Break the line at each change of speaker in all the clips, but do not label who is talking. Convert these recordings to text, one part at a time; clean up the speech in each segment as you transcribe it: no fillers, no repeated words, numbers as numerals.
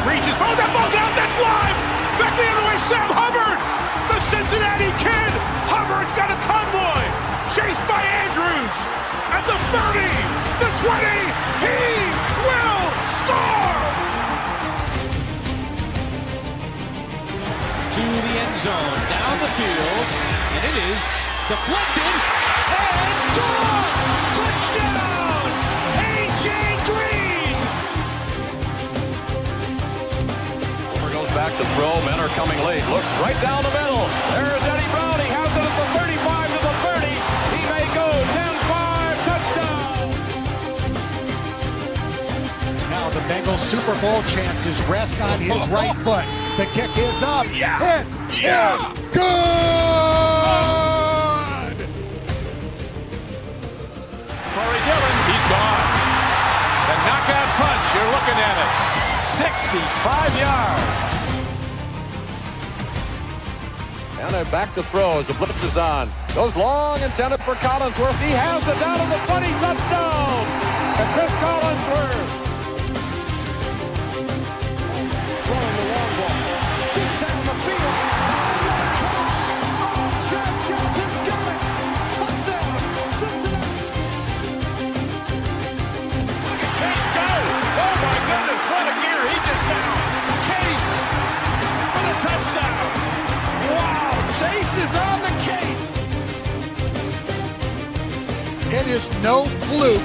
reaches, oh, that ball's out, that's live! Back the other way, Sam Hubbard! The Cincinnati Kid! Hubbard's got a convoy! Chased by Andrews! At the 30, the 20, he will score!
To the end zone, down the field, and it is deflected, and gone! Touchdown! A.J. Green!
Over goes back to throw, men are coming late, looks right down the middle, there's Eddie Brown, he has it at the 35 to the 30, he may go, 10-5, touchdown!
Now the Bengals Super Bowl chances rest on his right foot. The kick is up.
Yeah.
It is good!
Corey Dillon, he's gone. The knockout punch, you're looking at it. 65 yards. And they're back to throw as the blitz is on. Goes long, intended for Collinsworth. He has it down to the 20, touchdown! And Chris Collinsworth.
Throwing the long ball. Deep down the field. Chad Johnson's got it. Touchdown, Cincinnati.
Look at Chase go! Oh my goodness, what a gear he just found! Chase for the touchdown! Wow, Chase is on the case!
It is no fluke.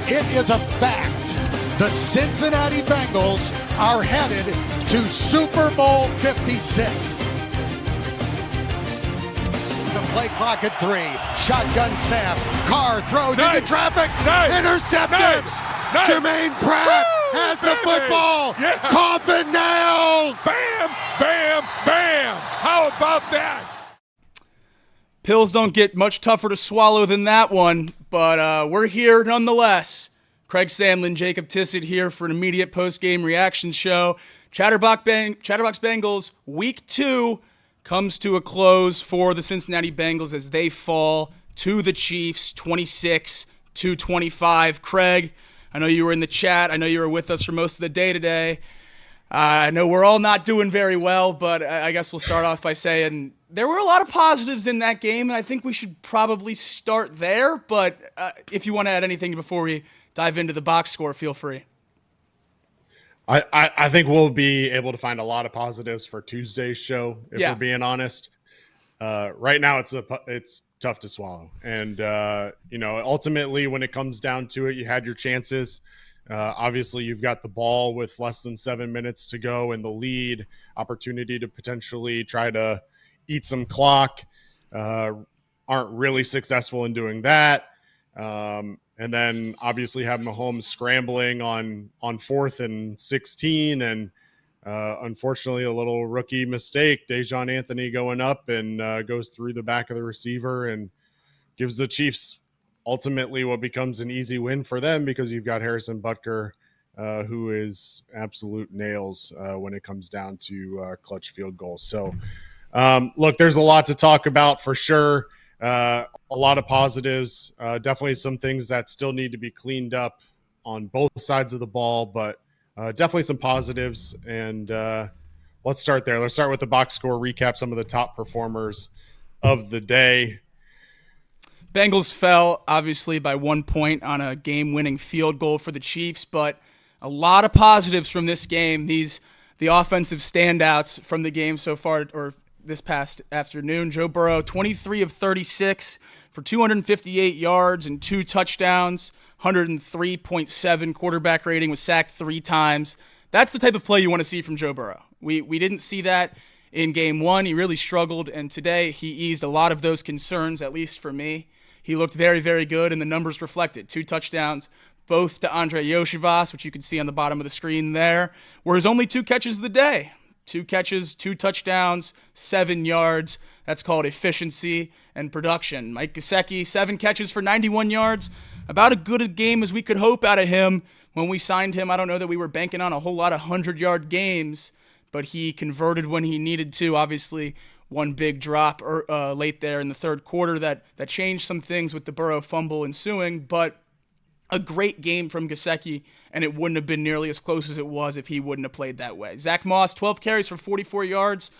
It is a fact. The Cincinnati Bengals are headed to Super Bowl 56. The play clock at 3. Shotgun snap. Carr throws into traffic. Intercepted. Jermaine Pratt has the football.
Yeah.
Coffin nails.
Bam, bam, bam! How about that?
Pills don't get much tougher to swallow than that one, but we're here nonetheless. Craig Sandlin, Jacob Tissett here for an immediate post-game reaction show. Chatterbox Bengals Week 2 comes to a close for the Cincinnati Bengals as they fall to the Chiefs 26-25. Craig, I know you were in the chat. I know you were with us for most of the day today. I know we're all not doing very well, but I guess we'll start off by saying there were a lot of positives in that game, and I think we should probably start there. But if you want to add anything before we dive into the box score, feel free.
I think we'll be able to find a lot of positives for Tuesday's show, if we're being honest. Right now, it's tough to swallow. And, ultimately, when it comes down to it, you had your chances. Obviously, you've got the ball with less than 7 minutes to go in the lead, opportunity to potentially try to eat some clock. Aren't really successful in doing that. And then obviously have Mahomes scrambling on 4th and 16. And unfortunately, a little rookie mistake. Daijahn Anthony going up and goes through the back of the receiver and gives the Chiefs ultimately what becomes an easy win for them because you've got Harrison Butker, who is absolute nails when it comes down to clutch field goals. So, look, there's a lot to talk about for sure. A lot of positives, definitely some things that still need to be cleaned up on both sides of the ball, but definitely some positives. And let's start there. Let's start with the box score recap, some of the top performers of the day.
Bengals fell, obviously, by 1 point on a game-winning field goal for the Chiefs, but a lot of positives from this game. The offensive standouts from the game so far, or this past afternoon. Joe Burrow, 23 of 36 for 258 yards and 2 touchdowns, 103.7 quarterback rating, was sacked 3 times. That's the type of play you want to see from Joe Burrow. We didn't see that in game 1. He really struggled, and today he eased a lot of those concerns, at least for me. He looked very, very good, and the numbers reflected. 2 touchdowns, both to Andre Yoshivas, which you can see on the bottom of the screen there, were his only 2 catches of the day. 2 catches, 2 touchdowns, 7 yards. That's called efficiency and production. Mike Gesicki, 7 catches for 91 yards. About as good a game as we could hope out of him when we signed him. I don't know that we were banking on a whole lot of 100-yard games, but he converted when he needed to. Obviously, one big drop late there in the third quarter that changed some things with the Burrow fumble ensuing. But a great game from Gesicki, and it wouldn't have been nearly as close as it was if he wouldn't have played that way. Zach Moss, 12 carries for 44 yards.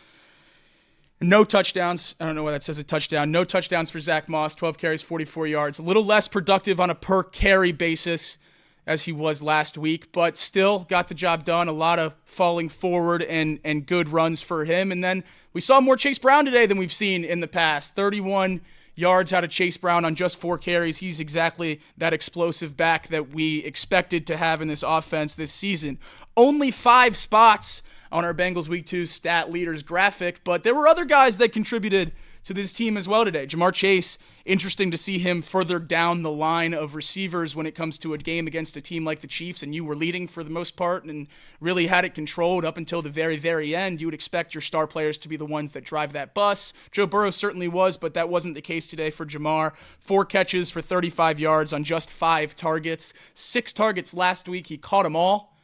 No touchdowns. I don't know why that says a touchdown. No touchdowns for Zach Moss, 12 carries, 44 yards. A little less productive on a per carry basis as he was last week, but still got the job done. A lot of falling forward and good runs for him. And then we saw more Chase Brown today than we've seen in the past. 31 yards out of Chase Brown on just 4 carries. He's exactly that explosive back that we expected to have in this offense this season. Only 5 spots on our Bengals Week 2 stat leaders graphic, but there were other guys that contributed to this team as well today. Jamar Chase, interesting to see him further down the line of receivers when it comes to a game against a team like the Chiefs, and you were leading for the most part and really had it controlled up until the very, very end. You would expect your star players to be the ones that drive that bus. Joe Burrow certainly was, but that wasn't the case today for Jamar. 4 catches for 35 yards on just 5 targets. 6 targets last week. He caught them all,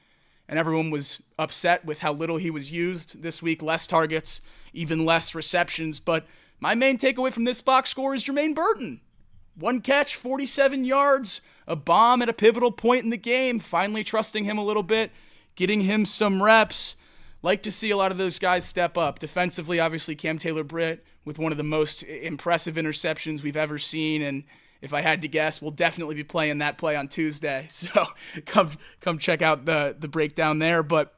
and everyone was upset with how little he was used. This week, less targets, even less receptions, but my main takeaway from this box score is Jermaine Burton. 1 catch, 47 yards, a bomb at a pivotal point in the game, finally trusting him a little bit, getting him some reps. Like to see a lot of those guys step up. Defensively, obviously, Cam Taylor-Britt with one of the most impressive interceptions we've ever seen, and if I had to guess, we'll definitely be playing that play on Tuesday. So come check out the breakdown there. But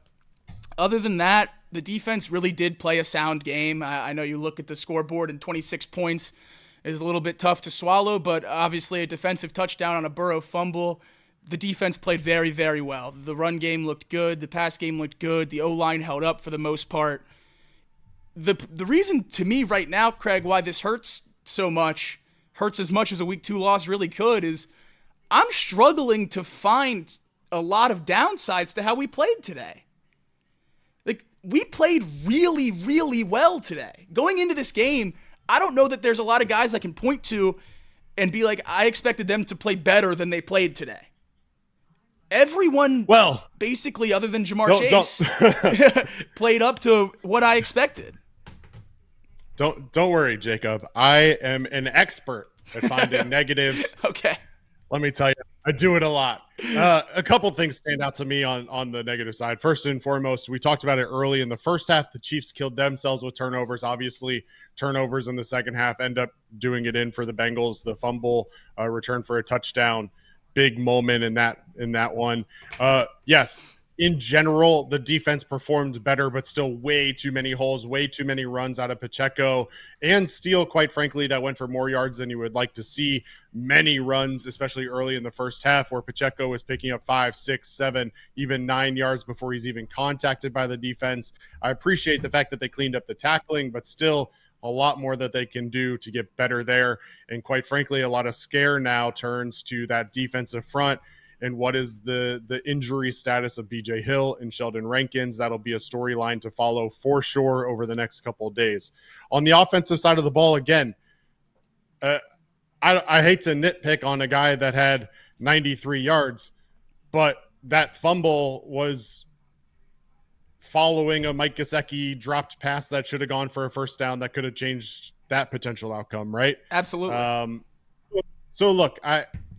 other than that, the defense really did play a sound game. I know you look at the scoreboard and 26 points is a little bit tough to swallow, but obviously a defensive touchdown on a Burrow fumble. The defense played very, very well. The run game looked good. The pass game looked good. The O-line held up for the most part. The reason to me right now, Craig, why this hurts so much, hurts as much as a Week 2 loss really could, is I'm struggling to find a lot of downsides to how we played today. Like, we played really, really well today. Going into this game, I don't know that there's a lot of guys I can point to and be like, I expected them to play better than they played today. Everyone, basically, other than Jamar Chase, played up to what I expected.
Don't worry, Jacob. I am an expert at finding negatives.
Okay.
Let me tell you, I do it a lot. A couple things stand out to me on the negative side. First and foremost, we talked about it early in the first half. The Chiefs killed themselves with turnovers. Obviously, turnovers in the second half end up doing it in for the Bengals. The fumble return for a touchdown, big moment in that one. Yes, in general, the defense performed better, but still way too many holes, way too many runs out of Pacheco. And Steele, quite frankly, that went for more yards than you would like to see. Many runs, especially early in the first half, where Pacheco was picking up 5, 6, 7, even 9 yards before he's even contacted by the defense. I appreciate the fact that they cleaned up the tackling, but still a lot more that they can do to get better there. And quite frankly, a lot of scare now turns to that defensive front. And what is the injury status of BJ Hill and Sheldon Rankins? That'll be a storyline to follow for sure over the next couple of days. On the offensive side of the ball, again, I hate to nitpick on a guy that had 93 yards, but that fumble was following a Mike Gesicki dropped pass that should have gone for a first down that could have changed that potential outcome, right?
Absolutely.
So look,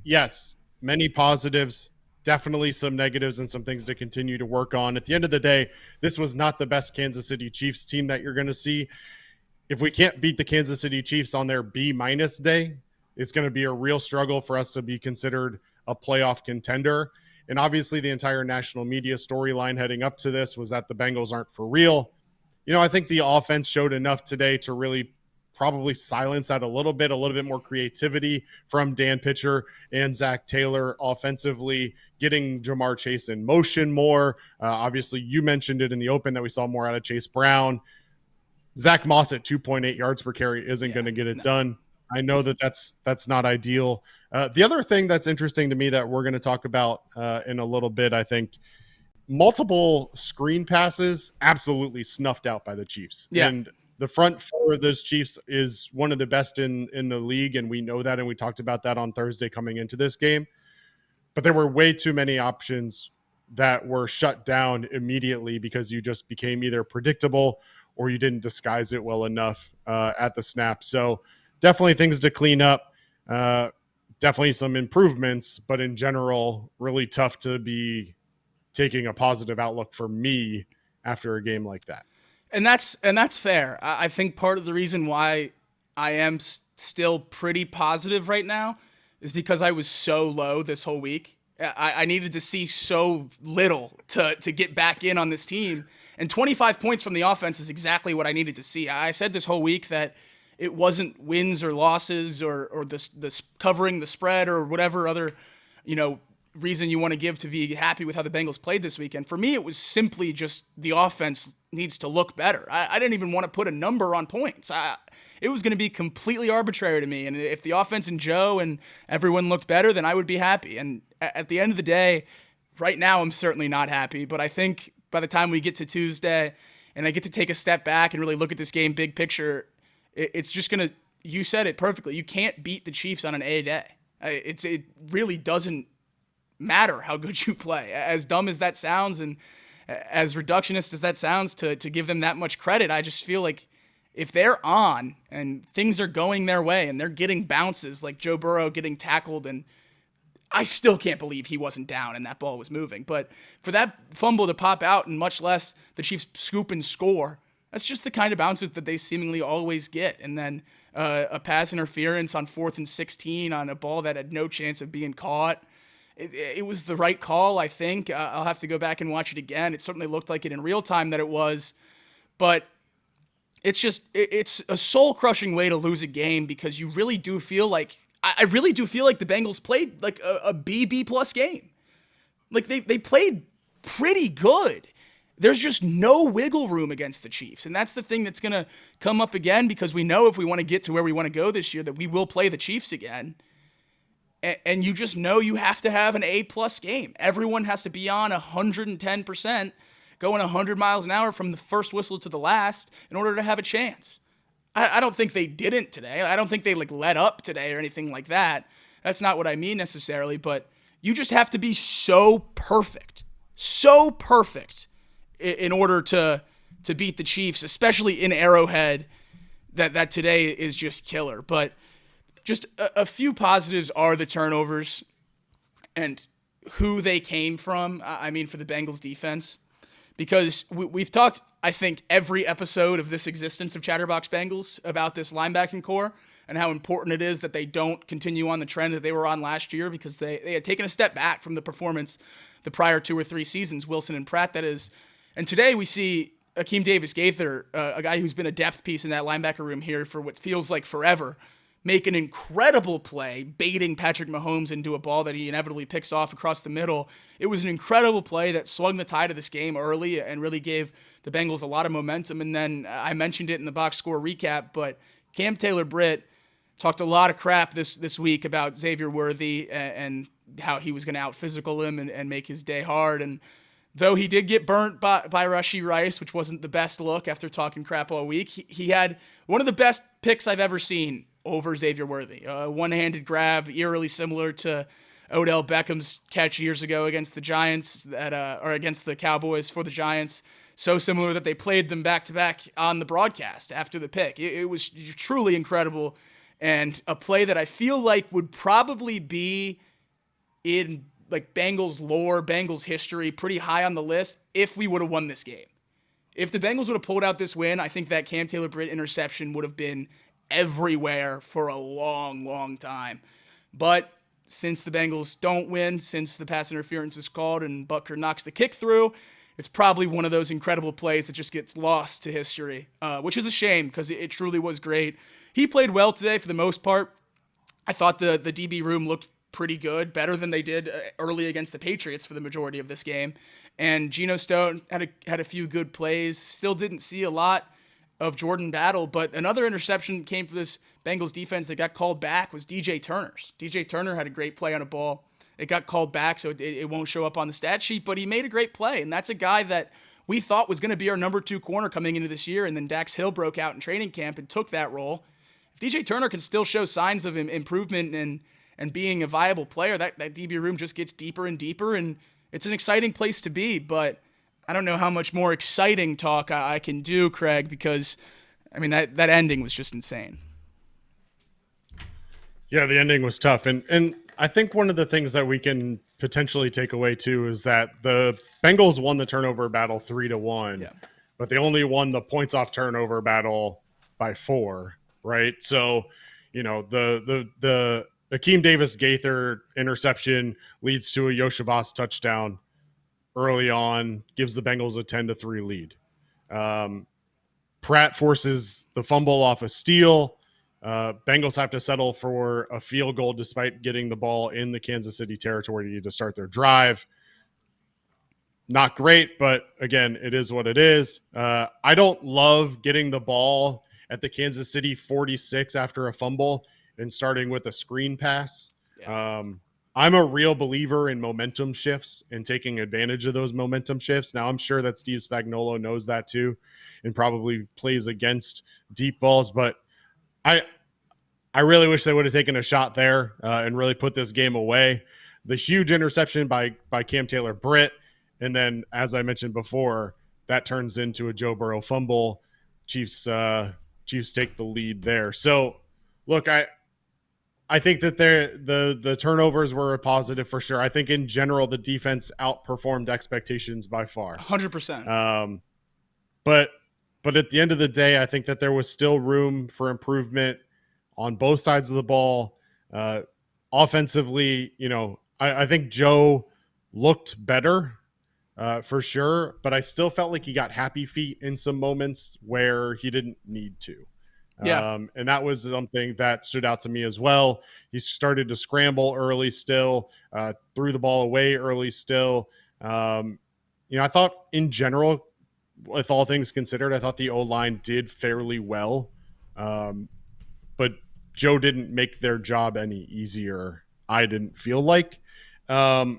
yes, many positives, definitely some negatives and some things to continue to work on. At the end of the day, this was not the best Kansas City Chiefs team that you're going to see. If we can't beat the Kansas City Chiefs on their B- day, it's going to be a real struggle for us to be considered a playoff contender. And obviously the entire national media storyline heading up to this was that the Bengals aren't for real. You know, I think the offense showed enough today to really probably silence that a little bit more creativity from Dan Pitcher and Zach Taylor offensively, getting Jamar Chase in motion more. Obviously, you mentioned it in the open that we saw more out of Chase Brown. Zach Moss at 2.8 yards per carry isn't going to get it done. I know that's not ideal. The other thing that's interesting to me that we're going to talk about in a little bit, I think, multiple screen passes absolutely snuffed out by the Chiefs.
Yeah.
And the front four of those Chiefs is one of the best in the league, and we know that, and we talked about that on Thursday coming into this game. But there were way too many options that were shut down immediately because you just became either predictable or you didn't disguise it well enough at the snap. So definitely things to clean up. definitely some improvements, but in general, really tough to be taking a positive outlook for me after a game like that.
And that's fair. I think part of the reason why I am still pretty positive right now is because I was so low this whole week. I needed to see so little to get back in on this team. And 25 points from the offense is exactly what I needed to see. I said this whole week that it wasn't wins or losses or this covering the spread or whatever other, reason you want to give to be happy with how the Bengals played this weekend. For me, it was simply just the offense needs to look better. I didn't even want to put a number on points. It was going to be completely arbitrary to me. And if the offense and Joe and everyone looked better, then I would be happy. And at the end of the day, right now, I'm certainly not happy. But I think by the time we get to Tuesday and I get to take a step back and really look at this game big picture, it's just going to, you said it perfectly. You can't beat the Chiefs on an A day. It really doesn't matter how good you play. As dumb as that sounds and as reductionist as that sounds to give them that much credit, I just feel like if they're on and things are going their way and they're getting bounces like Joe Burrow getting tackled, and I still can't believe he wasn't down and that ball was moving. But for that fumble to pop out and much less the Chiefs scoop and score, that's just the kind of bounces that they seemingly always get. And then a pass interference on 4th and 16 on a ball that had no chance of being caught. It was the right call, I think. I'll have to go back and watch it again. It certainly looked like it in real time that it was. But it's a soul-crushing way to lose a game because you really do feel like, I really do feel like the Bengals played like a B+ game. Like they played pretty good. There's just no wiggle room against the Chiefs. And that's the thing that's going to come up again because we know if we want to get to where we want to go this year that we will play the Chiefs again. And you just know you have to have an A+ game. Everyone has to be on 110%, going 100 miles an hour from the first whistle to the last in order to have a chance. I don't think they didn't today. I don't think they let up today or anything like that. That's not what I mean necessarily, but you just have to be so perfect in order to beat the Chiefs, especially in Arrowhead, that today is just killer. But just a few positives are the turnovers and who they came from, for the Bengals defense. Because we've talked, I think, every episode of this existence of Chatterbox Bengals about this linebacking core and how important it is that they don't continue on the trend that they were on last year because they had taken a step back from the performance the prior 2 or 3 seasons, Wilson and Pratt, that is. And today we see Akeem Davis-Gaither, a guy who's been a depth piece in that linebacker room here for what feels like forever, make an incredible play, baiting Patrick Mahomes into a ball that he inevitably picks off across the middle. It was an incredible play that swung the tide of this game early and really gave the Bengals a lot of momentum. And then I mentioned it in the box score recap, but Cam Taylor-Britt talked a lot of crap this week about Xavier Worthy and how he was going to out-physical him and make his day hard. And though he did get burnt by Rashee Rice, which wasn't the best look after talking crap all week, he had one of the best picks I've ever seen over Xavier Worthy. One-handed grab, eerily similar to Odell Beckham's catch years ago against the Giants, or against the Cowboys for the Giants. So similar that they played them back-to-back on the broadcast after the pick. It was truly incredible, and a play that I feel like would probably be in like Bengals lore, Bengals history, pretty high on the list if we would have won this game. If the Bengals would have pulled out this win, I think that Cam Taylor-Britt interception would have been everywhere for a long, long time. But since the Bengals don't win, since the pass interference is called and Butker knocks the kick through, it's probably one of those incredible plays that just gets lost to history, which is a shame because it truly was great. He played well today for the most part. I thought the DB room looked pretty good, better than they did early against the Patriots for the majority of this game. And Geno Stone had a few good plays. Still didn't see a lot of Jordan Battle, but another interception came for this Bengals defense that got called back was DJ Turner's. DJ Turner had a great play on a ball. It got called back, so it won't show up on the stat sheet, but he made a great play, and that's a guy that we thought was going to be our number 2 corner coming into this year, and then Dax Hill broke out in training camp and took that role. If DJ Turner can still show signs of improvement and being a viable player, that DB room just gets deeper and deeper, and it's an exciting place to be, but I don't know how much more exciting talk I can do, Craig, because, that ending was just insane.
Yeah, the ending was tough. And I think one of the things that we can potentially take away too is that the Bengals won the turnover battle 3-1, but they only won the points off turnover battle by 4, right? So, the Akeem Davis Gaither interception leads to a Yoshibas touchdown early on, gives the Bengals a 10-3 lead. Pratt forces the fumble off a steal. Bengals have to settle for a field goal despite getting the ball in the Kansas City territory to start their drive. Not great, but again, it is what it is. I don't love getting the ball at the Kansas City 46 after a fumble and starting with a screen pass. Yeah. I'm a real believer in momentum shifts and taking advantage of those momentum shifts. Now, I'm sure that Steve Spagnuolo knows that too and probably plays against deep balls, but I really wish they would have taken a shot there and really put this game away. The huge interception by Cam Taylor-Britt, and then, as I mentioned before, that turns into a Joe Burrow fumble. Chiefs take the lead there. So, look, I think that the turnovers were a positive for sure. I think in general the defense outperformed expectations by far.
100%.
But at the end of the day, I think that there was still room for improvement on both sides of the ball. Offensively, I think Joe looked better for sure, but I still felt like he got happy feet in some moments where he didn't need to.
Yeah.
And that was something that stood out to me as well. He started to scramble early still, threw the ball away early still. I thought in general, with all things considered, I thought the O-line did fairly well. But Joe didn't make their job any easier, I didn't feel like. So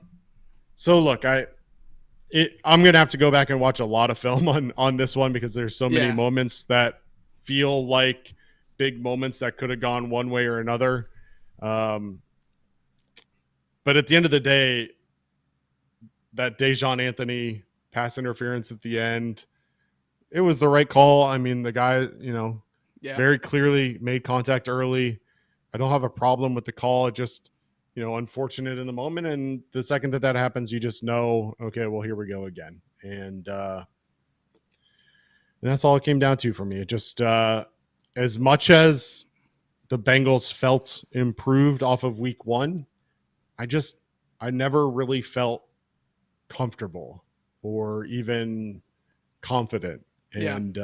look, I'm going to have to go back and watch a lot of film on this one because there's so many moments that feel like big moments that could have gone one way or another. But at the end of the day, that Daijahn Anthony pass interference at the end, it was the right call. I mean, the guy, very clearly made contact early. I don't have a problem with the call. It just, unfortunate in the moment. And the second that happens, you just know, okay, well, here we go again. And that's all it came down to for me. It just, as much as the Bengals felt improved off of week 1, I never really felt comfortable or even confident. And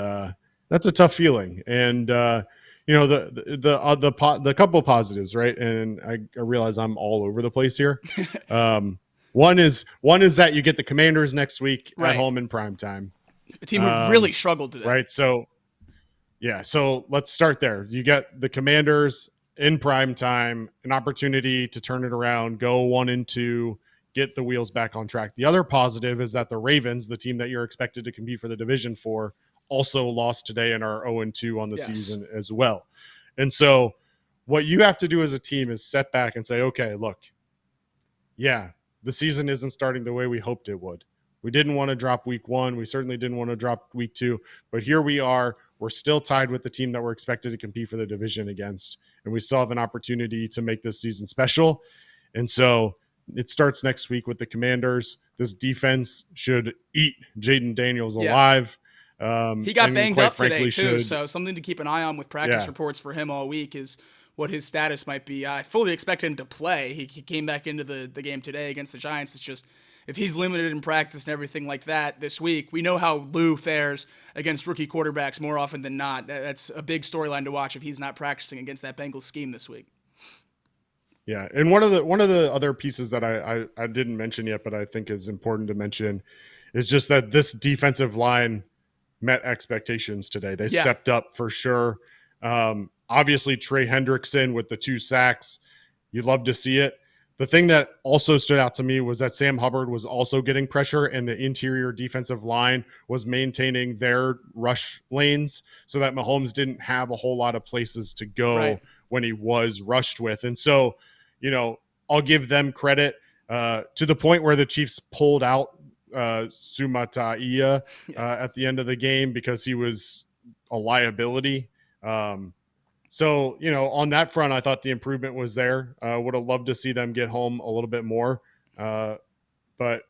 that's a tough feeling. And, the couple of positives, right? And I realize I'm all over the place here. One is that you get the Commanders next week at home in prime time.
A team who really struggled today.
Right. So let's start there. You get the Commanders in prime time, an opportunity to turn it around, go 1-2, get the wheels back on track. The other positive is that the Ravens, the team that you're expected to compete for the division for, also lost today and are 0-2 on the season as well. And so what you have to do as a team is step back and say, okay, look, the season isn't starting the way we hoped it would. We didn't want to drop week 1. We certainly didn't want to drop week 2, but here we are. We're still tied with the team that we're expected to compete for the division against, and we still have an opportunity to make this season special. And so it starts next week with the Commanders. This defense should eat Jaden Daniels alive.
He got banged up today too, so something to keep an eye on with practice reports for him all week is what his status might be. I fully expect him to play. He came back into the game today against the Giants. It's just if he's limited in practice and everything like that this week, we know how Lou fares against rookie quarterbacks more often than not. That's a big storyline to watch if he's not practicing against that Bengals scheme this week.
Yeah, and one of the other pieces that I didn't mention yet, but I think is important to mention, is just that this defensive line met expectations today. They stepped up for sure. Obviously, Trey Hendrickson with the 2 sacks, you'd love to see it. The thing that also stood out to me was that Sam Hubbard was also getting pressure, and the interior defensive line was maintaining their rush lanes so that Mahomes didn't have a whole lot of places to go when he was rushed with. And so, I'll give them credit to the point where the Chiefs pulled out Sumataia at the end of the game because he was a liability. So, on that front, I thought the improvement was there. Would have loved to see them get home a little bit more. But,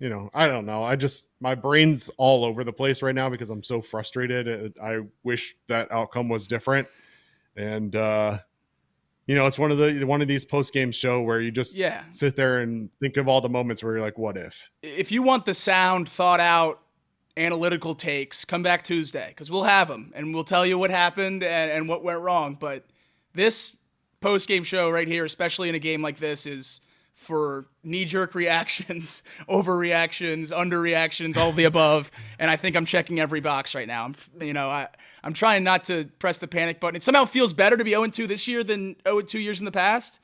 I don't know. My brain's all over the place right now because I'm so frustrated. I wish that outcome was different. And, it's one of these post-game show where you just sit there and think of all the moments where you're like, what if?
If you want the sound, thought out, analytical takes, come back Tuesday because we'll have them and we'll tell you what happened and what went wrong. But this post-game show right here, especially in a game like this, is for knee-jerk reactions, overreactions, underreactions, all of the above. And I think I'm checking every box right now. I'm trying not to press the panic button. It somehow feels better to be 0-2 this year than 0-2 years in the past.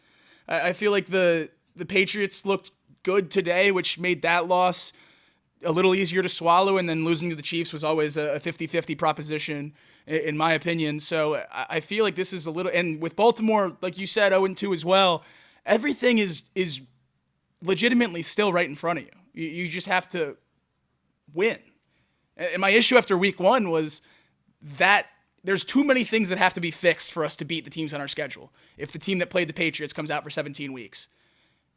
I feel like the Patriots looked good today, which made that loss a little easier to swallow, and then losing to the Chiefs was always a 50-50 proposition, in my opinion. So I feel like this is a little, and with Baltimore, like you said, 0-2 as well, everything is legitimately still right in front of you. You just have to win. And my issue after week 1 was that there's too many things that have to be fixed for us to beat the teams on our schedule if the team that played the Patriots comes out for 17 weeks.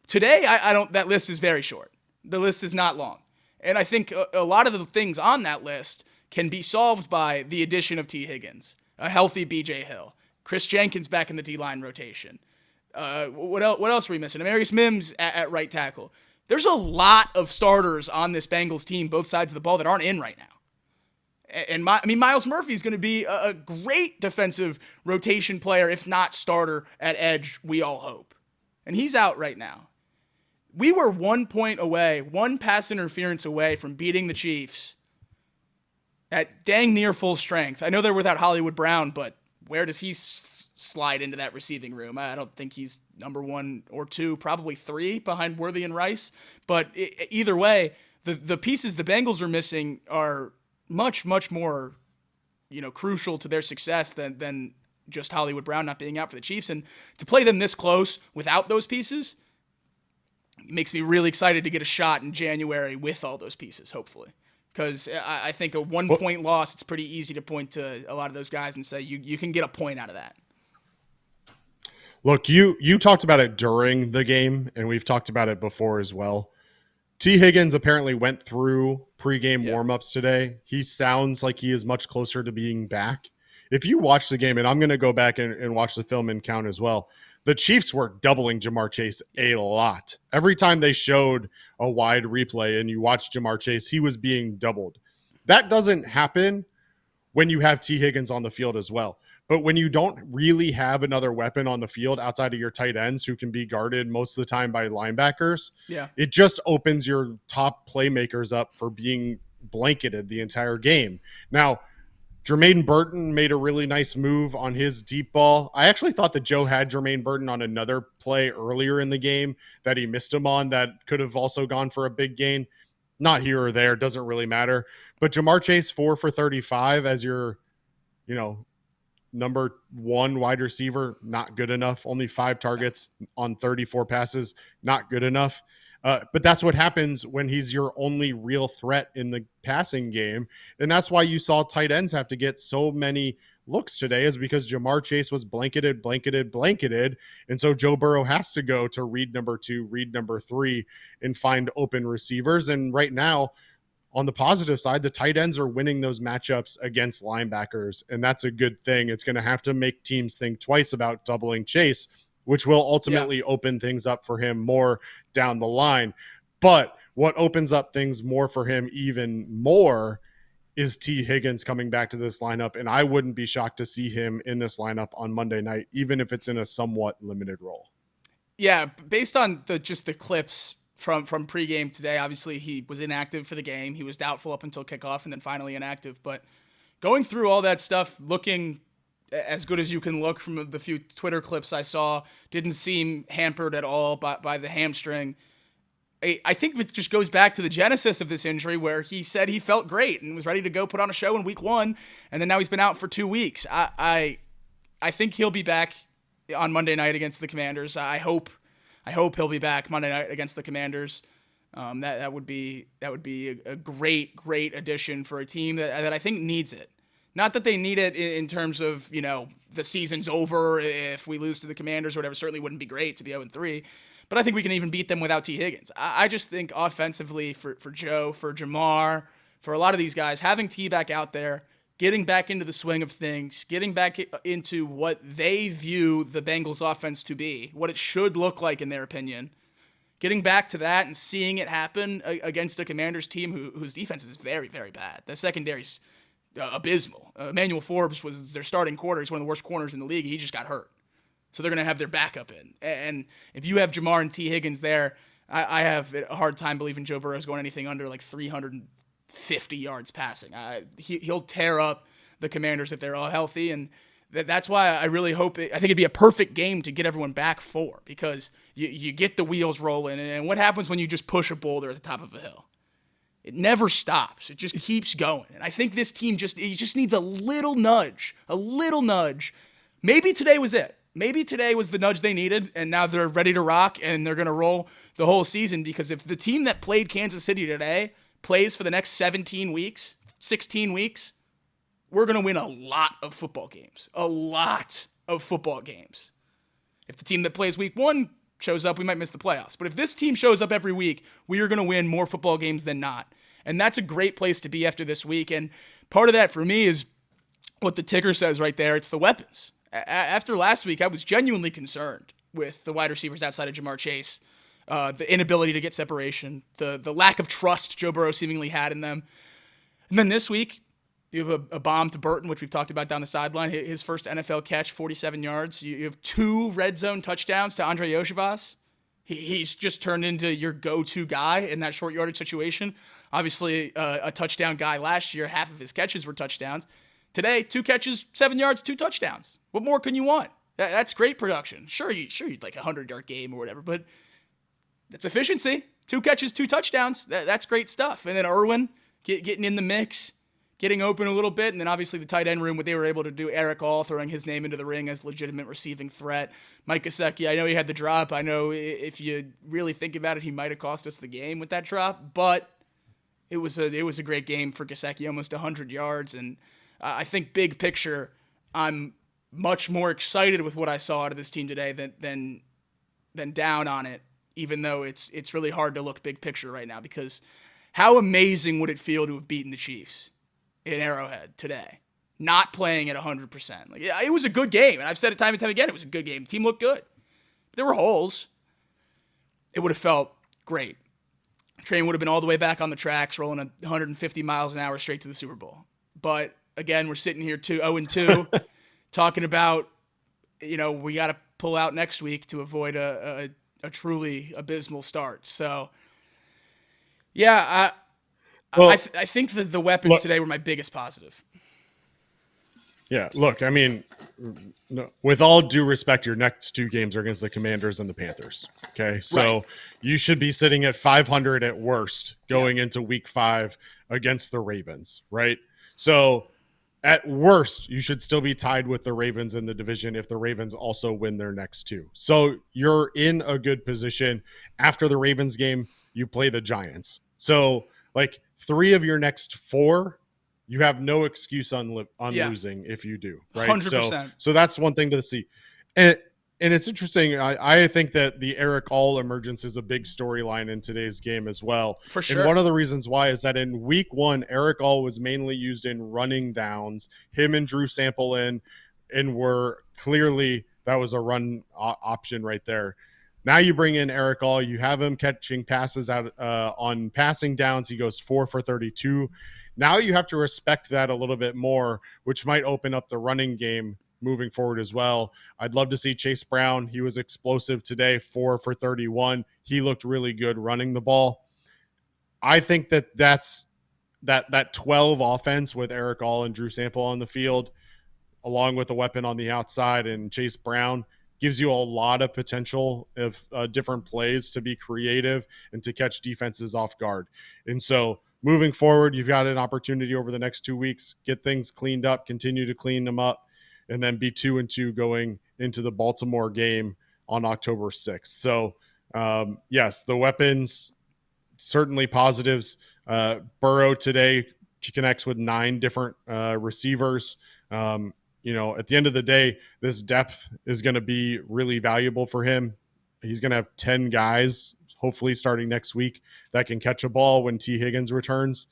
Today, that list is very short. The list is not long. And I think a lot of the things on that list can be solved by the addition of T. Higgins, a healthy B.J. Hill, Chris Jenkins back in the D-line rotation. What else are we missing? Amarius Mims at right tackle. There's a lot of starters on this Bengals team, both sides of the ball, that aren't in right now. And Myles Murphy is going to be a great defensive rotation player, if not starter at edge, we all hope. And he's out right now. We were 1 point away, one pass interference away from beating the Chiefs at dang near full strength. I know they're without Hollywood Brown, but where does he slide into that receiving room? I don't think he's number 1 or 2, probably 3 behind Worthy and Rice. But either way, the pieces the Bengals are missing are much, much more, crucial to their success than just Hollywood Brown not being out for the Chiefs. And to play them this close without those pieces makes me really excited to get a shot in January with all those pieces, hopefully. Because I think a 1 point loss, it's pretty easy to point to a lot of those guys and say you can get a point out of that.
Look, you talked about it during the game, and we've talked about it before as well. T. Higgins apparently went through pregame warmups today. He sounds like he is much closer to being back. If you watch the game, and I'm going to go back and watch the film and count as well, the Chiefs were doubling Jamar Chase a lot. Every time they showed a wide replay and you watch Jamar Chase, he was being doubled. That doesn't happen when you have T. Higgins on the field as well. But when you don't really have another weapon on the field outside of your tight ends who can be guarded most of the time by linebackers, it just opens your top playmakers up for being blanketed the entire game. Now, Jermaine Burton made a really nice move on his deep ball. I actually thought that Joe had Jermaine Burton on another play earlier in the game that he missed him on that could have also gone for a big gain. Not here or there, doesn't really matter. But Jamar Chase, 4 for 35 as your, number 1 wide receiver, not good enough. Only 5 targets on 34 passes, not good enough. But that's what happens when he's your only real threat in the passing game. And that's why you saw tight ends have to get so many looks today, is because Jamar Chase was blanketed. And so Joe Burrow has to go to read number 2, read number 3, and find open receivers. And right now, on the positive side, the tight ends are winning those matchups against linebackers. And that's a good thing. It's going to have to make teams think twice about doubling Chase, which will ultimately open things up for him more down the line. But what opens up things more for him even more is T. Higgins coming back to this lineup. And I wouldn't be shocked to see him in this lineup on Monday night, even if it's in a somewhat limited role.
Yeah, based on just the clips from pregame today, obviously he was inactive for the game. He was doubtful up until kickoff and then finally inactive. But going through all that stuff, looking as good as you can look from the few Twitter clips I saw, didn't seem hampered at all by the hamstring. I think it just goes back to the genesis of this injury where he said he felt great and was ready to go put on a show in week 1, and then now he's been out for 2 weeks. I think he'll be back on Monday night against the Commanders. I hope he'll be back Monday night against the Commanders. That would be a great addition for a team that I think needs it. Not that they need it in terms of, the season's over if we lose to the Commanders or whatever. Certainly wouldn't be great to be 0-3. But I think we can even beat them without T. Higgins. I just think offensively for Joe, for Jamar, for a lot of these guys, having T back out there, getting back into the swing of things, getting back into what they view the Bengals offense to be, what it should look like in their opinion, getting back to that and seeing it happen against a Commanders team whose defense is very, very bad. The secondary's abysmal. Emmanuel Forbes was their starting corner. He's one of the worst corners in the league. He just got hurt. So they're going to have their backup in. And if you have Jamar and T. Higgins there, I have a hard time believing Joe Burrow's going anything under like 350 yards passing. He'll tear up the Commanders if they're all healthy. And that's why I really hope I think it'd be a perfect game to get everyone back for, because you get the wheels rolling. And what happens when you just push a boulder at the top of a hill? It never stops. It just keeps going. And I think this team just needs a little nudge. Maybe today was it. Maybe today was the nudge they needed, and now they're ready to rock, and they're going to roll the whole season, because if the team that played Kansas City today plays for the next 16 weeks, we're going to win a lot of football games. If the team that plays week 1 shows up, we might miss the playoffs. But if this team shows up every week, we are going to win more football games than not. And that's a great place to be after this week. And part of that for me is what the ticker says right there. It's the weapons. After last week, I was genuinely concerned with the wide receivers outside of Jamar Chase, the inability to get separation, the lack of trust Joe Burrow seemingly had in them. And then this week, you have a bomb to Burton, which we've talked about down the sideline, his first NFL catch, 47 yards. You have 2 red zone touchdowns to Andre Yoshibas. He's just turned into your go-to guy in that short yardage situation. Obviously, a touchdown guy last year. Half of his catches were touchdowns. Today, 2 catches, 7 yards, 2 touchdowns. What more can you want? That's great production. Sure, you'd like a 100-yard game or whatever, but that's efficiency. 2 catches, 2 touchdowns. That's great stuff. And then Irwin getting in the mix, getting open a little bit, and then obviously the tight end room, what they were able to do, Eric All throwing his name into the ring as legitimate receiving threat. Mike Gesicki, I know he had the drop. I know if you really think about it, he might have cost us the game with that drop, but it was a great game for Gesicki, almost 100 yards, and I think big picture, I'm much more excited with what I saw out of this team today than down on it, even though it's really hard to look big picture right now, because how amazing would it feel to have beaten the Chiefs in Arrowhead today, not playing at 100%. Like, it was a good game, and I've said it time and time again, it was a good game. The team looked good. There were holes. It would have felt great. Train would have been all the way back on the tracks, rolling 150 miles an hour straight to the Super Bowl. But again, we're sitting here 0-2, talking about, we got to pull out next week to avoid a truly abysmal start. So, yeah, I think that the weapons today were my biggest positive.
Yeah, look, I mean, with all due respect, your next 2 games are against the Commanders and the Panthers. Okay, so right. You should be sitting at 500 at worst going into week 5 against the Ravens, right? So at worst, you should still be tied with the Ravens in the division if the Ravens also win their next 2. So you're in a good position. After the Ravens game, you play the Giants. So like 3 of your next 4, you have no excuse on losing if you do, right?
100%.
So that's one thing to see. And it's interesting. I think that the Eric All emergence is a big storyline in today's game as well.
For sure.
And one of the reasons why is that in week 1, Eric All was mainly used in running downs. Him and Drew Sample and were clearly, that was a run option right there. Now you bring in Eric All. You have him catching passes out on passing downs. He goes 4 for 32. Now you have to respect that a little bit more, which might open up the running game moving forward as well. I'd love to see Chase Brown. He was explosive today, 4 for 31. He looked really good running the ball. I think that's 12 offense with Eric All and Drew Sample on the field, along with a weapon on the outside and Chase Brown, gives you a lot of potential of different plays to be creative and to catch defenses off guard. And so moving forward, you've got an opportunity over the next 2 weeks, get things cleaned up, continue to clean them up, and then be 2-2 going into the Baltimore game on October 6th. So, yes, the weapons, certainly positives. Burrow today connects with 9 different receivers. At the end of the day, this depth is going to be really valuable for him. He's going to have 10 guys, hopefully starting next week, that can catch a ball when T. Higgins returns.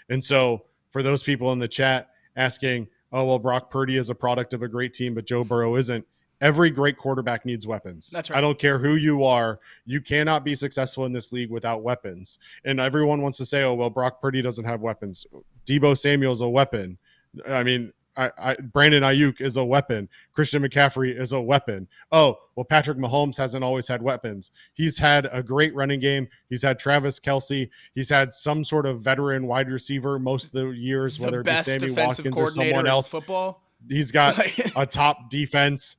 And so for those people in the chat asking, oh, well, Brock Purdy is a product of a great team, but Joe Burrow isn't. Every great quarterback needs weapons.
That's right.
I don't care who you are. You cannot be successful in this league without weapons. And everyone wants to say, oh, well, Brock Purdy doesn't have weapons. Deebo Samuel's a weapon. I mean, Brandon Ayuk is a weapon. Christian McCaffrey is a weapon. Oh, well, Patrick Mahomes hasn't always had weapons. He's had a great running game. He's had Travis Kelce. He's had some sort of veteran wide receiver most of the years, whether it be Sammy Watkins or someone else.
Football.
He's got a top defense.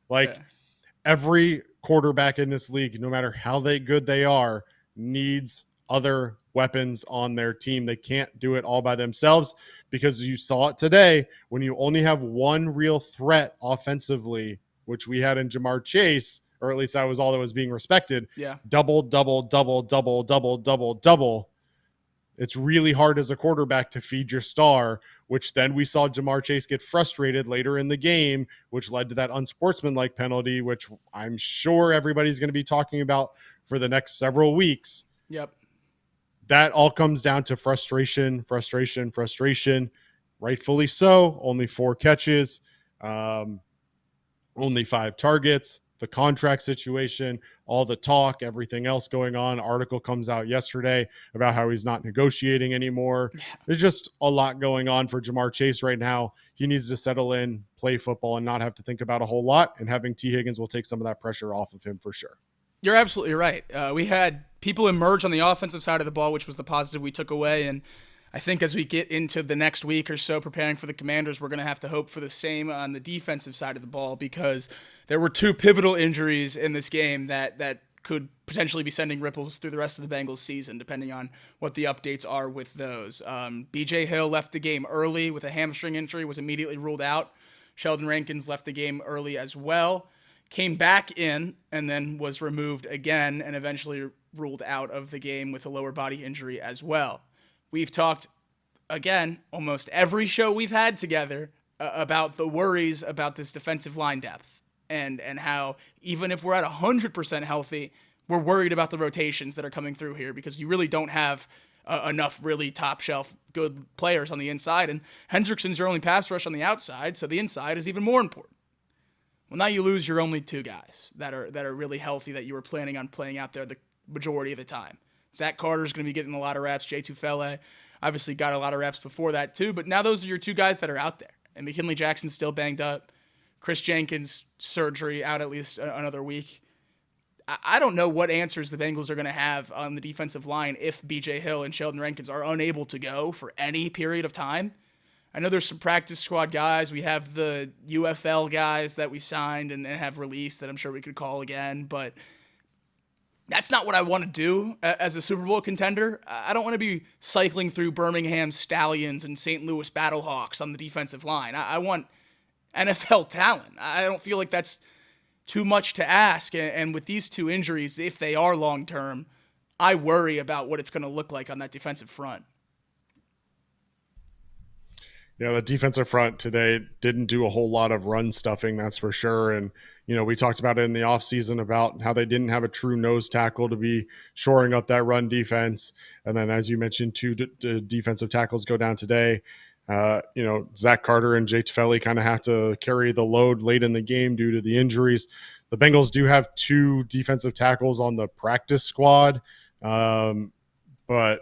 Every quarterback in this league, no matter how good they are, needs other weapons on their team. They can't do it all by themselves, because you saw it today when you only have one real threat offensively, which we had in Jamar Chase, or at least that was all that was being respected.
Yeah.
Double, double, double, double, double, double, double. It's really hard as a quarterback to feed your star, which then we saw Jamar Chase get frustrated later in the game, which led to that unsportsmanlike penalty, which I'm sure everybody's going to be talking about for the next several weeks.
Yep.
That all comes down to frustration. Rightfully so. Only 4 catches, only 5 targets. The contract situation, all the talk, everything else going on. Article comes out yesterday about how he's not negotiating anymore. There's just a lot going on for Jamar Chase right now. He needs to settle in, play football, and not have to think about a whole lot. And having T. Higgins will take some of that pressure off of him for sure.
You're absolutely right. We had people emerge on the offensive side of the ball, which was the positive we took away. And I think as we get into the next week or so preparing for the Commanders, we're going to have to hope for the same on the defensive side of the ball, because there were 2 pivotal injuries in this game that could potentially be sending ripples through the rest of the Bengals season, depending on what the updates are with those. B.J. Hill left the game early with a hamstring injury, was immediately ruled out. Sheldon Rankins left the game early as well, came back in, and then was removed again and eventually ruled out of the game with a lower body injury as well. We've talked, again, almost every show we've had together about the worries about this defensive line depth and how even if we're at 100% healthy, we're worried about the rotations that are coming through here, because you really don't have enough really top shelf good players on the inside, and Hendrickson's your only pass rush on the outside, so the inside is even more important. Well, now you lose your only 2 guys that are really healthy that you were planning on playing out there the majority of the time. Zach Carter's going to be getting a lot of reps. Jay Tufele obviously got a lot of reps before that too, but now those are your 2 guys that are out there. And McKinley Jackson's still banged up. Chris Jenkins, surgery, out at least another week. I don't know what answers the Bengals are going to have on the defensive line if B.J. Hill and Sheldon Rankins are unable to go for any period of time. I know there's some practice squad guys. We have the UFL guys that we signed and have released that I'm sure we could call again, but that's not what I want to do as a Super Bowl contender. I don't want to be cycling through Birmingham Stallions and St. Louis Battlehawks on the defensive line. I want NFL talent. I don't feel like that's too much to ask. And with these 2 injuries, if they are long-term, I worry about what it's going to look like on that defensive front.
Yeah, the defensive front today didn't do a whole lot of run stuffing, that's for sure. And, we talked about it in the offseason about how they didn't have a true nose tackle to be shoring up that run defense. And then, as you mentioned, 2 defensive tackles go down today. Zach Carter and Jay Tufele kind of have to carry the load late in the game due to the injuries. The Bengals do have 2 defensive tackles on the practice squad, but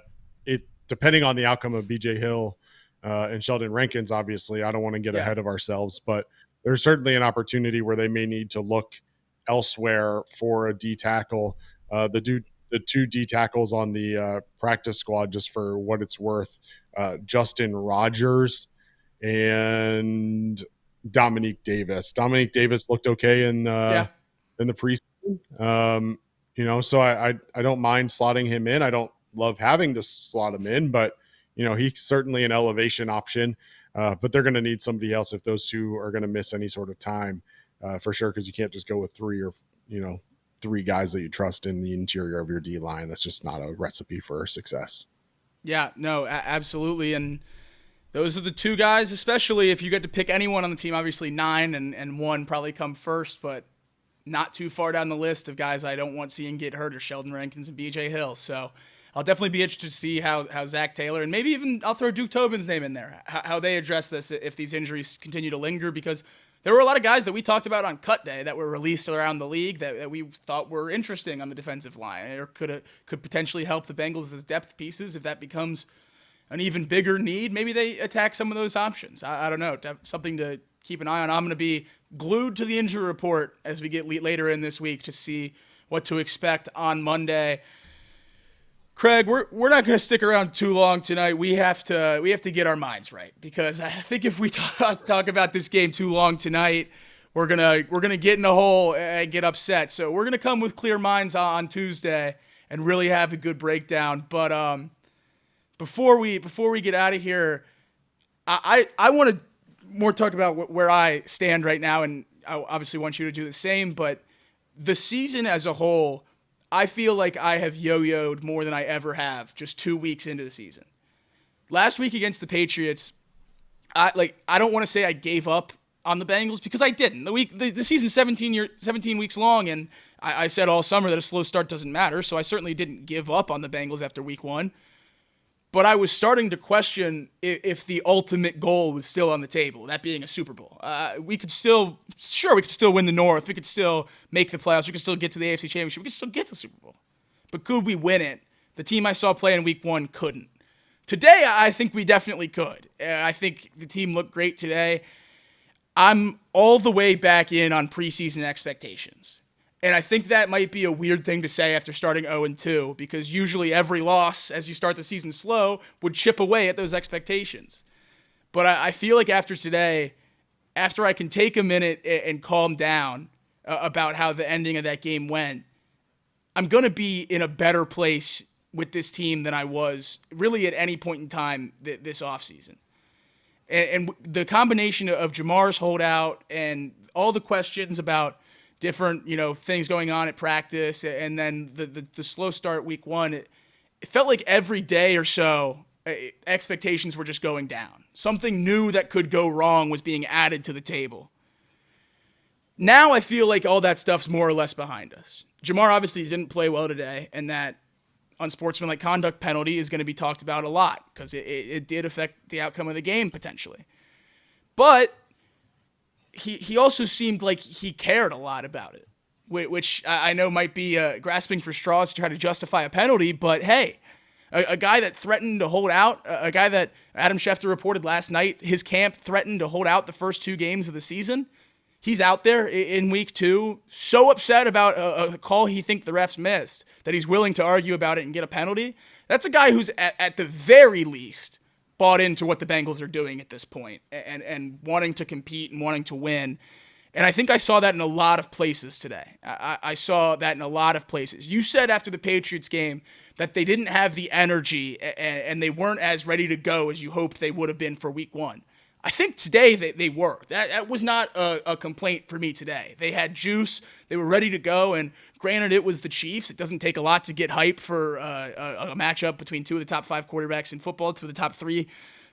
depending on the outcome of B.J. Hill and Sheldon Rankins, obviously, I don't want to get ahead of ourselves, but there's certainly an opportunity where they may need to look elsewhere for a D tackle. The 2 D tackles on the practice squad, just for what it's worth, Justin Rogers and Dominique Davis. Dominique Davis looked okay in the preseason. So I don't mind slotting him in. I don't love having to slot him in, but he's certainly an elevation option. But they're going to need somebody else if those 2 are going to miss any sort of time, for sure, because you can't just go with 3 or 3 guys that you trust in the interior of your D line. That's just not a recipe for success.
Yeah, no, absolutely. And Those are the two guys, especially if you get to pick anyone on the team. Obviously 9 and 1 probably come first, but not too far down the list of guys I don't want seeing get hurt are Sheldon Rankins and BJ Hill. So I'll definitely be interested to see how Zach Taylor, and maybe even I'll throw Duke Tobin's name in there, how they address this if these injuries continue to linger, because there were a lot of guys that we talked about on cut day that were released around the league that we thought were interesting on the defensive line or could potentially help the Bengals as depth pieces. If that becomes an even bigger need, maybe they attack some of those options. I don't know. Something to keep an eye on. I'm going to be glued to the injury report as we get later in this week to see what to expect on Monday. Craig, we're not going to stick around too long tonight. We have to get our minds right, because I think if we talk about this game too long tonight, we're gonna get in a hole and get upset. So we're gonna come with clear minds on Tuesday and really have a good breakdown. But before we get out of here, I want to more talk about where I stand right now, and I obviously want you to do the same. But the season as a whole, I feel like I have yo-yoed more than I ever have just 2 weeks into the season. Last week against the Patriots, I don't want to say I gave up on the Bengals, because I didn't. The season's 17 weeks long, and I said all summer that a slow start doesn't matter, so I certainly didn't give up on the Bengals after week 1. But I was starting to question if the ultimate goal was still on the table, that being a Super Bowl. We could still win the North. We could still make the playoffs. We could still get to the AFC Championship. We could still get to the Super Bowl. But could we win it? The team I saw play in week 1 couldn't. Today, I think we definitely could. I think the team looked great today. I'm all the way back in on preseason expectations. And I think that might be a weird thing to say after starting 0-2, because usually every loss as you start the season slow would chip away at those expectations. But I feel like after today, after I can take a minute and calm down about how the ending of that game went, I'm going to be in a better place with this team than I was really at any point in time this offseason. And the combination of Jamar's holdout and all the questions about different, things going on at practice, and then the slow start week 1, it felt like every day or so expectations were just going down. Something new that could go wrong was being added to the table. Now I feel like all that stuff's more or less behind us. Jamar obviously didn't play well today, and that unsportsmanlike conduct penalty is going to be talked about a lot, because it did affect the outcome of the game potentially. But he also seemed like he cared a lot about it, which I know might be grasping for straws to try to justify a penalty, but hey, a guy that threatened to hold out, a guy that Adam Schefter reported last night, his camp threatened to hold out the first 2 games of the season. He's out there in week 2, so upset about a call he thinks the refs missed that he's willing to argue about it and get a penalty. That's a guy who's at the very least bought into what the Bengals are doing at this point and wanting to compete and wanting to win. And I think I saw that in a lot of places today. I saw that in a lot of places. You said after the Patriots game that they didn't have the energy and they weren't as ready to go as you hoped they would have been for week 1. I think today they were. That was not a complaint for me today. They had juice. They were ready to go. And granted, it was the Chiefs. It doesn't take a lot to get hype for a matchup between 2 of the top 5 quarterbacks in football, 2 of the top 3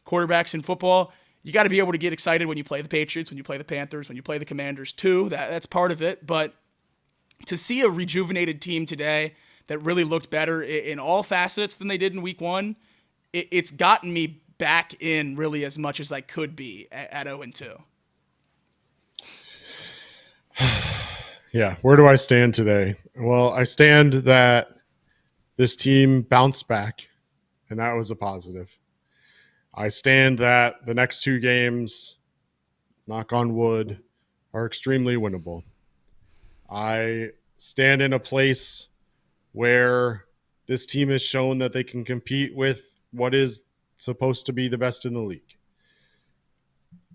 quarterbacks in football. You got to be able to get excited when you play the Patriots, when you play the Panthers, when you play the Commanders too. That's part of it. But to see a rejuvenated team today that really looked better in all facets than they did in week 1, it's gotten me back in really as much as I could be at 0-2.
Yeah, where do I stand today? Well, I stand that this team bounced back, and that was a positive. I stand that the next 2 games, knock on wood, are extremely winnable. I stand in a place where this team has shown that they can compete with what is supposed to be the best in the league.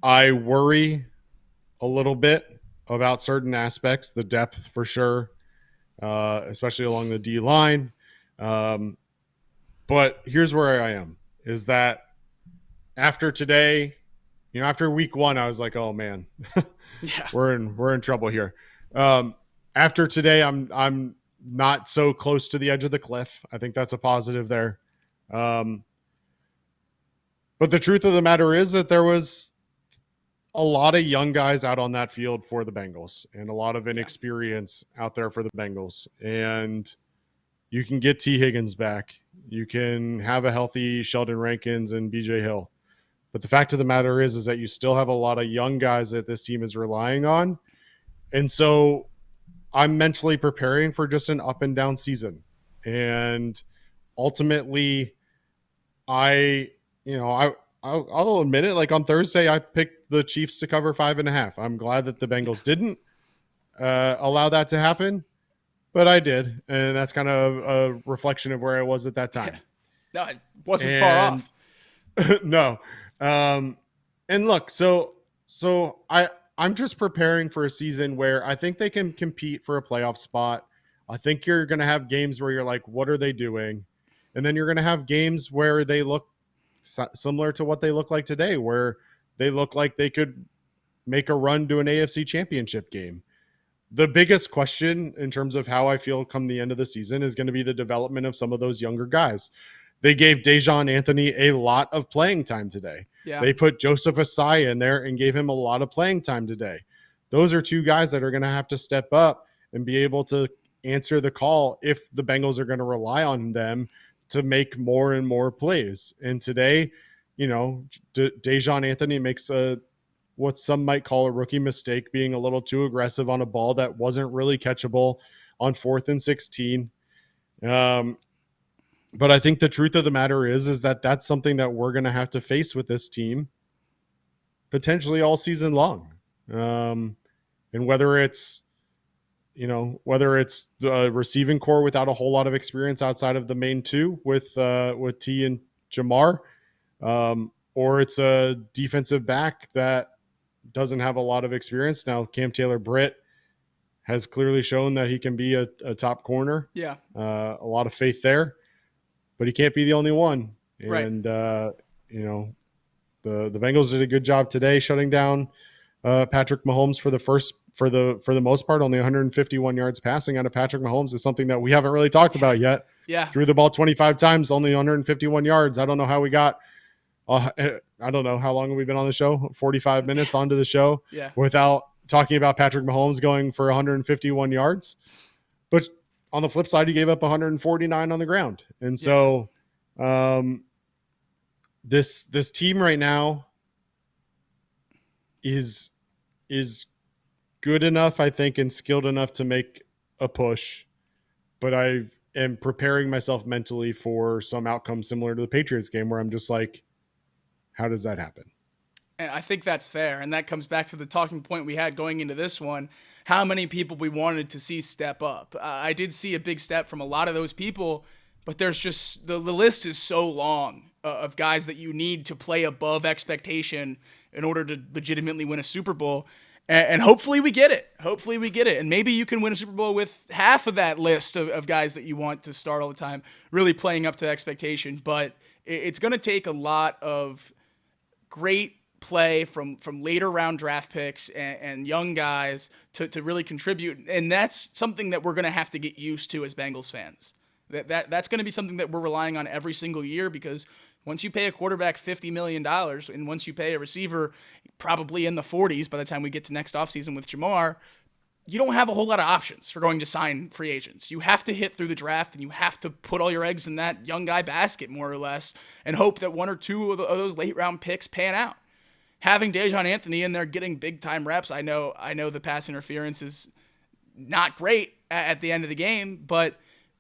I worry a little bit about certain aspects, the depth for sure, especially along the D line. But here's where I am, is that after today, after week 1, I was like, oh man,
Yeah.
we're in trouble here. After today, I'm not so close to the edge of the cliff. I think that's a positive there. But the truth of the matter is that there was a lot of young guys out on that field for the Bengals and a lot of inexperience out there for the Bengals. And you can get T. Higgins back. You can have a healthy Sheldon Rankins and BJ Hill. But the fact of the matter is that you still have a lot of young guys that this team is relying on. And so I'm mentally preparing for just an up and down season. And ultimately, I'll admit it. Like on Thursday, I picked the Chiefs to cover 5.5. I'm glad that the Bengals didn't allow that to happen, but I did. And that's kind of a reflection of where I was at that time.
No, it wasn't far off.
No. And look, so I'm just preparing for a season where I think they can compete for a playoff spot. I think you're going to have games where you're like, what are they doing? And then you're going to have games where they look similar to what they look like today, where they look like they could make a run to an AFC championship game. The biggest question in terms of how I feel come the end of the season is going to be the development of some of those younger guys. They gave Daijahn Anthony a lot of playing time today.
Yeah.
They put Joseph Asai in there and gave him a lot of playing time today. Those are two guys that are going to have to step up and be able to answer the call if the Bengals are going to rely on them to make more and more plays. And today, Daijahn Anthony makes what some might call a rookie mistake, being a little too aggressive on a ball that wasn't really catchable on 4th and 16. But I think the truth of the matter is that that's something that we're going to have to face with this team potentially all season long. And whether it's the receiving core without a whole lot of experience outside of the main two with T and Jamar, or it's a defensive back that doesn't have a lot of experience. Now, Cam Taylor-Britt has clearly shown that he can be a top corner.
Yeah.
A lot of faith there. But he can't be the only one.
Right.
And, the Bengals did a good job today shutting down Patrick Mahomes for the most part. Only 151 yards passing out of Patrick Mahomes is something that we haven't really talked about yet.
Yeah.
Threw the ball 25 times, only 151 yards. I don't know how we got I don't know how long have we been on the show? 45 minutes onto the show without talking about Patrick Mahomes going for 151 yards. But on the flip side, he gave up 149 on the ground. And so this team right now is good enough, I think, and skilled enough to make a push. But I am preparing myself mentally for some outcome similar to the Patriots game where I'm just like, how does that happen?
And I think that's fair. And that comes back to the talking point we had going into this one, how many people we wanted to see step up. I did see a big step from a lot of those people, but there's just the list is so long of guys that you need to play above expectation in order to legitimately win a Super Bowl. And hopefully we get it. Hopefully we get it. And maybe you can win a Super Bowl with half of that list of guys that you want to start all the time, really playing up to expectation. But it's going to take a lot of great play from later round draft picks and young guys to really contribute. And that's something that we're going to have to get used to as Bengals fans. That's going to be something that we're relying on every single year, because once you pay a quarterback $50 million and once you pay a receiver probably in the 40s by the time we get to next offseason with Jamar, you don't have a whole lot of options for going to sign free agents. You have to hit through the draft, and you have to put all your eggs in that young guy basket, more or less, and hope that one or two of those late round picks pan out. Having Daijahn Anthony in there getting big time reps, I know the pass interference is not great at the end of the game, but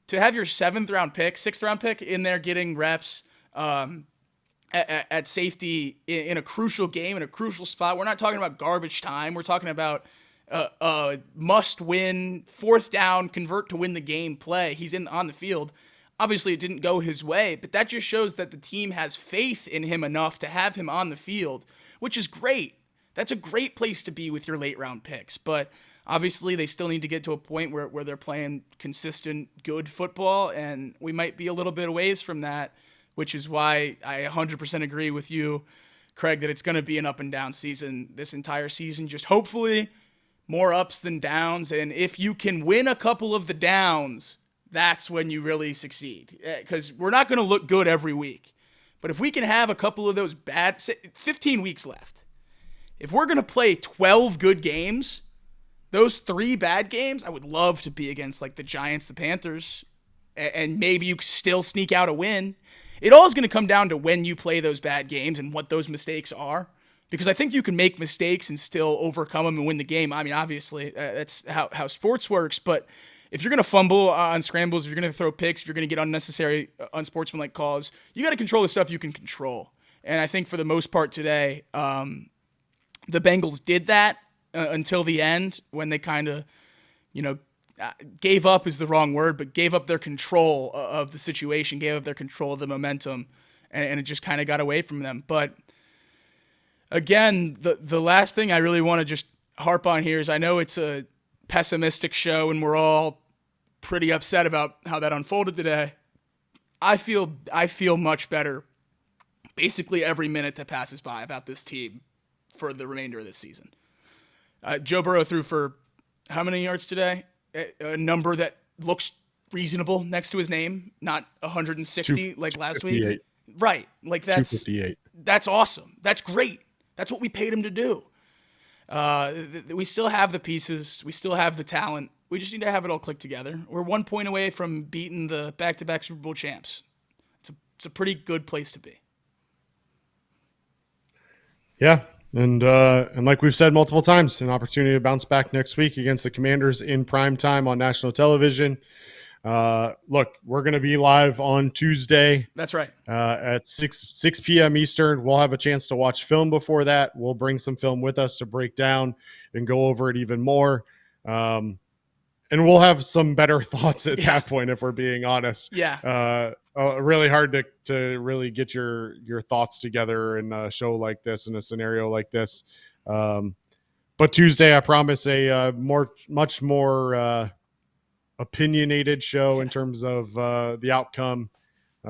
to have your 6th round pick in there getting reps at safety in a crucial game, in a crucial spot. We're not talking about garbage time. We're talking about must-win, 4th down, convert to win the game play. He's on the field. Obviously, it didn't go his way, but that just shows that the team has faith in him enough to have him on the field, which is great. That's a great place to be with your late-round picks, but obviously they still need to get to a point where they're playing consistent, good football, and we might be a little bit away from that, which is why I 100% agree with you, Craig, that it's going to be an up-and-down season this entire season. Just hopefully more ups than downs, and if you can win a couple of the downs, that's when you really succeed, because we're not going to look good every week. But if we can have a couple of those 15 weeks left, if we're going to play 12 good games, those 3 bad games, I would love to be against like the Giants, the Panthers, and maybe you still sneak out a win. It all is going to come down to when you play those bad games and what those mistakes are. Because I think you can make mistakes and still overcome them and win the game. I mean, obviously, that's how sports works. But if you're going to fumble on scrambles, if you're going to throw picks, if you're going to get unnecessary, unsportsmanlike calls, you got to control the stuff you can control. And I think for the most part today, the Bengals did that until the end when they kind of, gave up is the wrong word, but gave up their control of the situation, gave up their control of the momentum, and it just kind of got away from them. But again, the last thing I really want to just harp on here is I know it's a pessimistic show and we're all pretty upset about how that unfolded today. I feel much better basically every minute that passes by about this team for the remainder of this season. Joe Burrow threw for how many yards today? A number that looks reasonable next to his name, not 160 like last week. Right. Like that's
258.
That's awesome. That's great. That's what we paid him to do. We still have the pieces. We still have the talent. We just need to have it all click together. We're 1 point away from beating the back-to-back Super Bowl champs. It's a pretty good place to be.
Yeah, and like we've said multiple times, an opportunity to bounce back next week against the Commanders in prime time on national television. Look, we're going to be live on Tuesday.
That's right.
At 6 p.m. Eastern. We'll have a chance to watch film before that. We'll bring some film with us to break down and go over it even more. And we'll have some better thoughts at that point, if we're being honest.
Yeah.
Really hard to really get your thoughts together in a show like this, in a scenario like this. But Tuesday, I promise much more opinionated show in terms of the outcome.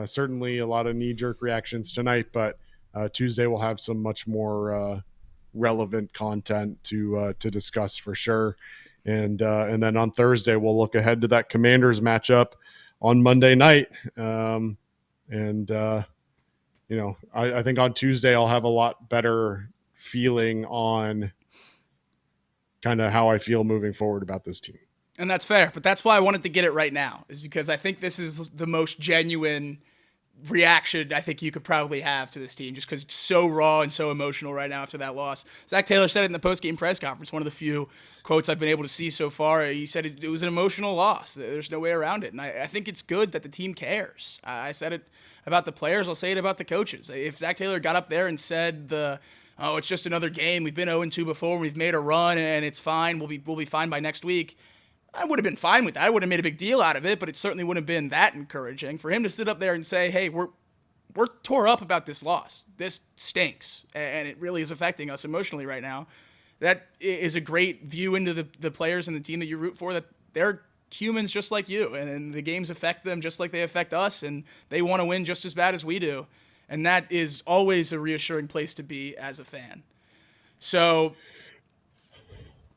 Certainly a lot of knee-jerk reactions tonight, but Tuesday we'll have some much more relevant content to discuss for sure. And then on Thursday, we'll look ahead to that Commanders matchup on Monday night. I think on Tuesday I'll have a lot better feeling on kind of how I feel moving forward about this team.
And that's fair, but that's why I wanted to get it right now, is because I think this is the most genuine reaction I think you could probably have to this team, just because it's so raw and so emotional right now after that loss. Zach Taylor said it in the post-game press conference, one of the few quotes I've been able to see so far. He said it was an emotional loss. There's no way around it. And I think it's good that the team cares. I said it about the players. I'll say it about the coaches. If Zach Taylor got up there and said it's just another game. We've been 0-2 before. We've made a run and it's fine. We'll be fine by next week. I would have been fine with that. I would have made a big deal out of it, but it certainly wouldn't have been that encouraging. For him to sit up there and say, hey, we're tore up about this loss. This stinks, and it really is affecting us emotionally right now. That is a great view into the players and the team that you root for, that they're humans just like you, and the games affect them just like they affect us, and they want to win just as bad as we do. And that is always a reassuring place to be as a fan. So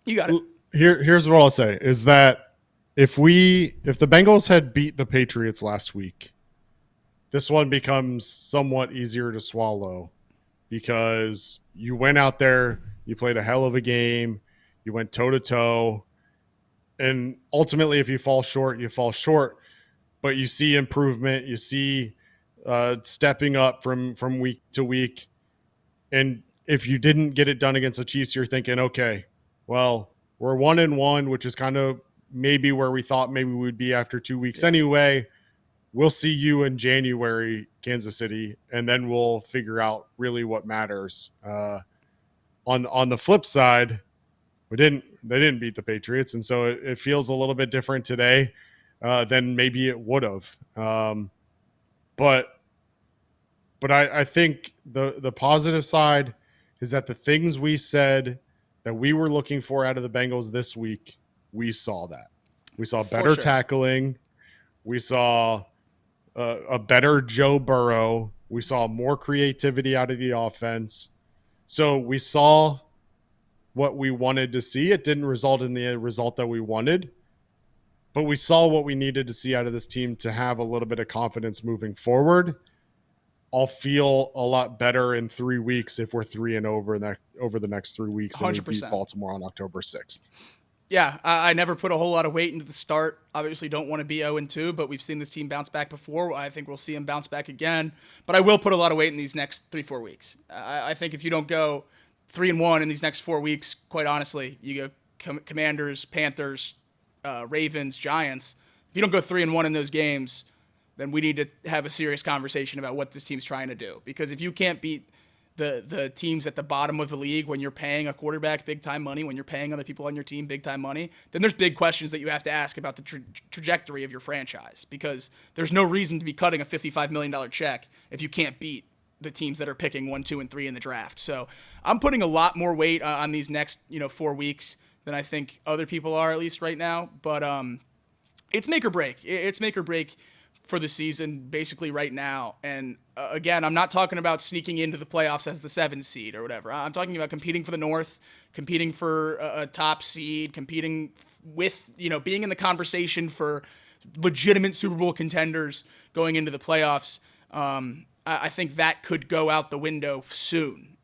you got it.
Here's what I'll say is that if the Bengals had beat the Patriots last week, this one becomes somewhat easier to swallow, because you went out there, you played a hell of a game, you went toe to toe, and ultimately if you fall short, you fall short, but you see improvement, you see stepping up from week to week. And if you didn't get it done against the Chiefs, you're thinking, okay, well, we're 1-1, which is kind of maybe where we thought maybe we'd be after 2 weeks anyway. We'll see you in January, Kansas City, and then we'll figure out really what matters. On the flip side, they didn't beat the Patriots, and so it feels a little bit different today than maybe it would have. But I think the positive side is that the things we said that we were looking for out of the Bengals this week, we saw that. We saw better tackling. We saw a better Joe Burrow. We saw more creativity out of the offense. So we saw what we wanted to see. It didn't result in the result that we wanted, but we saw what we needed to see out of this team to have a little bit of confidence moving forward. I'll feel a lot better in 3 weeks if we're 3-0 over the next 3 weeks and we
100%.
beat Baltimore on October 6th.
Yeah, I never put a whole lot of weight into the start. Obviously, don't want to be 0-2, but we've seen this team bounce back before. I think we'll see them bounce back again. But I will put a lot of weight in these next 3-4 weeks. I think if you don't go 3-1 in these next 4 weeks, quite honestly, you go Commanders, Panthers, Ravens, Giants. If you don't go 3-1 in those games, then we need to have a serious conversation about what this team's trying to do. Because if you can't beat the teams at the bottom of the league when you're paying a quarterback big-time money, when you're paying other people on your team big-time money, then there's big questions that you have to ask about the trajectory of your franchise, because there's no reason to be cutting a $55 million check if you can't beat the teams that are picking 1, 2, and 3 in the draft. So I'm putting a lot more weight on these next 4 weeks than I think other people are, at least right now. But it's make or break. It's make or break for the season basically right now. And again, I'm not talking about sneaking into the playoffs as the 7th seed or whatever. I'm talking about competing for the North, competing for a top seed, competing with, being in the conversation for legitimate Super Bowl contenders going into the playoffs. I think that could go out the window soon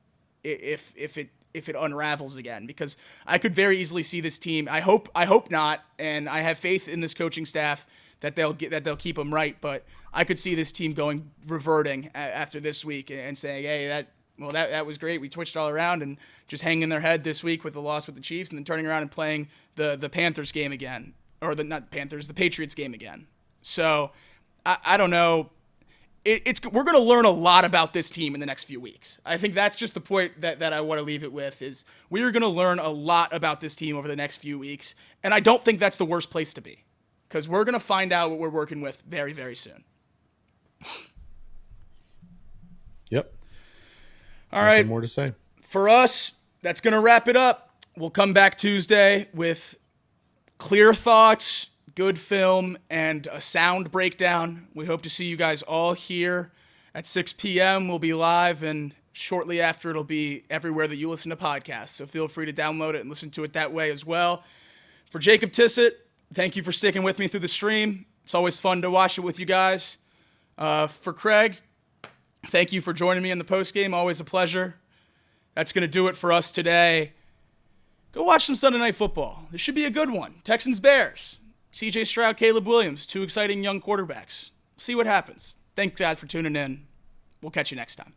if it unravels again, because I could very easily see this team. I hope not, and I have faith in this coaching staff that they'll keep them right. But I could see this team reverting after this week and saying, hey, that was great. We twitched all around, and just hanging their head this week with the loss with the Chiefs, and then turning around and playing the Panthers game again, or the Patriots game again. So I don't know. We're going to learn a lot about this team in the next few weeks. I think that's just the point that I want to leave it with, is we are going to learn a lot about this team over the next few weeks. And I don't think that's the worst place to be, because we're going to find out what we're working with very, very soon.
Yep.
All right.
Nothing more to say.
For us, that's going to wrap it up. We'll come back Tuesday with clear thoughts, good film, and a sound breakdown. We hope to see you guys all here at 6 p.m. We'll be live, and shortly after, it'll be everywhere that you listen to podcasts. So feel free to download it and listen to it that way as well. For Jacob Tissett, thank you for sticking with me through the stream. It's always fun to watch it with you guys. For Craig, thank you for joining me in the postgame. Always a pleasure. That's going to do it for us today. Go watch some Sunday Night Football. This should be a good one. Texans-Bears. C.J. Stroud, Caleb Williams, 2 exciting young quarterbacks. See what happens. Thanks, guys, for tuning in. We'll catch you next time.